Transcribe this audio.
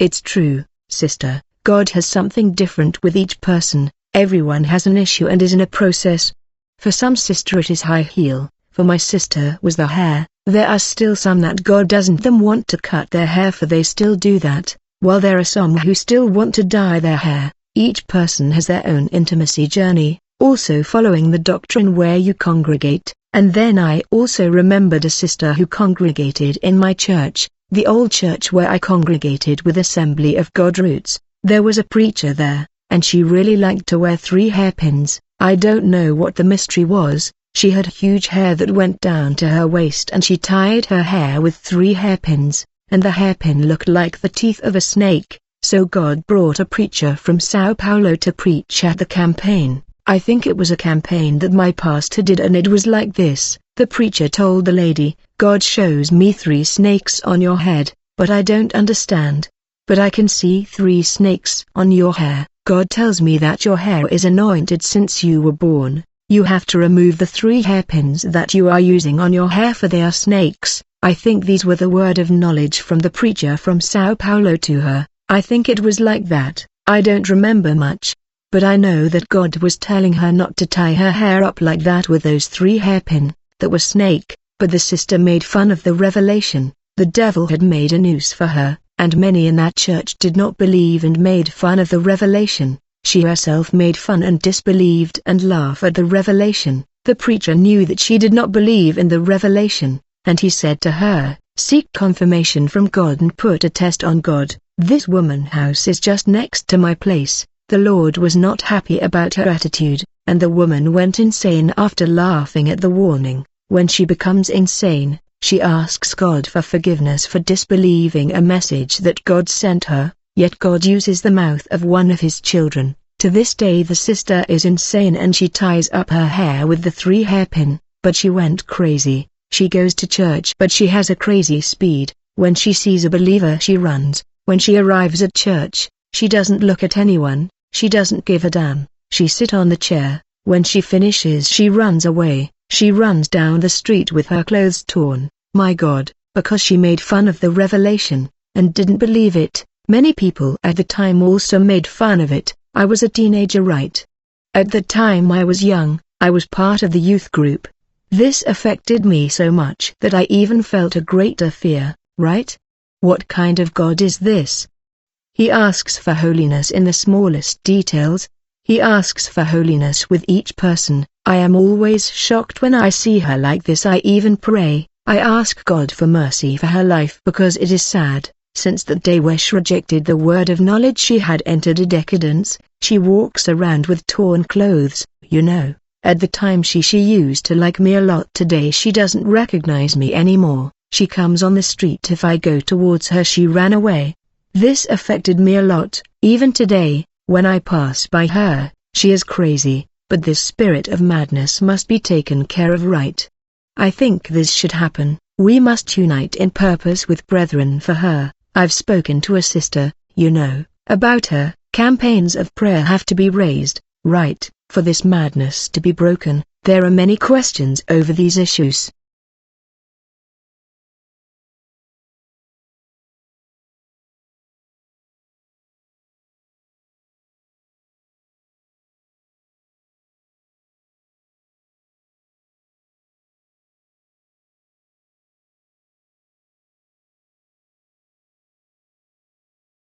It's true, sister, God has something different with each person. Everyone has an issue and is in a process. For some sister it is high heel, for my sister was the hair. There are still some that God doesn't want to cut their hair, for they still do that, while there are some who still want to dye their hair. Each person has their own intimacy journey, also following the doctrine where you congregate. And then I also remembered a sister who congregated in my church, the old church where I congregated with Assembly of God Roots. There was a preacher there, and she really liked to wear 3 hairpins. I don't know what the mystery was. She had huge hair that went down to her waist, and she tied her hair with 3 hairpins, and the hairpin looked like the teeth of a snake. So God brought a preacher from Sao Paulo to preach at the campaign. I think it was a campaign that my pastor did, and it was like this. The preacher told the lady, God shows me 3 snakes on your head, but I don't understand. But I can see 3 snakes on your hair. God tells me that your hair is anointed since you were born. You have to remove the 3 hairpins that you are using on your hair, for they are snakes. I think these were the word of knowledge from the preacher from Sao Paulo to her. I think it was like that. I don't remember much. But I know that God was telling her not to tie her hair up like that with those 3 hairpin, that were snake. But the sister made fun of the revelation. The devil had made a noose for her, and many in that church did not believe and made fun of the revelation. She herself made fun and disbelieved and laughed at the revelation. The preacher knew that she did not believe in the revelation, and he said to her, seek confirmation from God and put a test on God. This woman's house is just next to my place. The Lord was not happy about her attitude, and the woman went insane after laughing at the warning. When she becomes insane, she asks God for forgiveness for disbelieving a message that God sent her. Yet God uses the mouth of one of his children. To this day the sister is insane, and she ties up her hair with the 3 hairpin, but she went crazy. She goes to church, but she has a crazy speed. When she sees a believer she runs. When she arrives at church, she doesn't look at anyone, she doesn't give a damn. She sits on the chair. When she finishes she runs away. She runs down the street with her clothes torn. My God, because she made fun of the revelation, and didn't believe it. Many people at the time also made fun of it. I was a teenager, right? At the time I was young, I was part of the youth group. This affected me so much that I even felt a greater fear, right? What kind of God is this? He asks for holiness in the smallest details. He asks for holiness with each person. I am always shocked when I see her like this. I even pray. I ask God for mercy for her life, because it is sad. Since that day where she rejected the word of knowledge, she had entered a decadence. She walks around with torn clothes, you know. At the time she used to like me a lot. Today she doesn't recognize me anymore. She comes on the street. If I go towards her she ran away. This affected me a lot. Even today, when I pass by her, she is crazy, but this spirit of madness must be taken care of, right? I think this should happen. We must unite in purpose with brethren for her. I've spoken to a sister, you know, about her. Campaigns of prayer have to be raised, right, for this madness to be broken. There are many questions over these issues.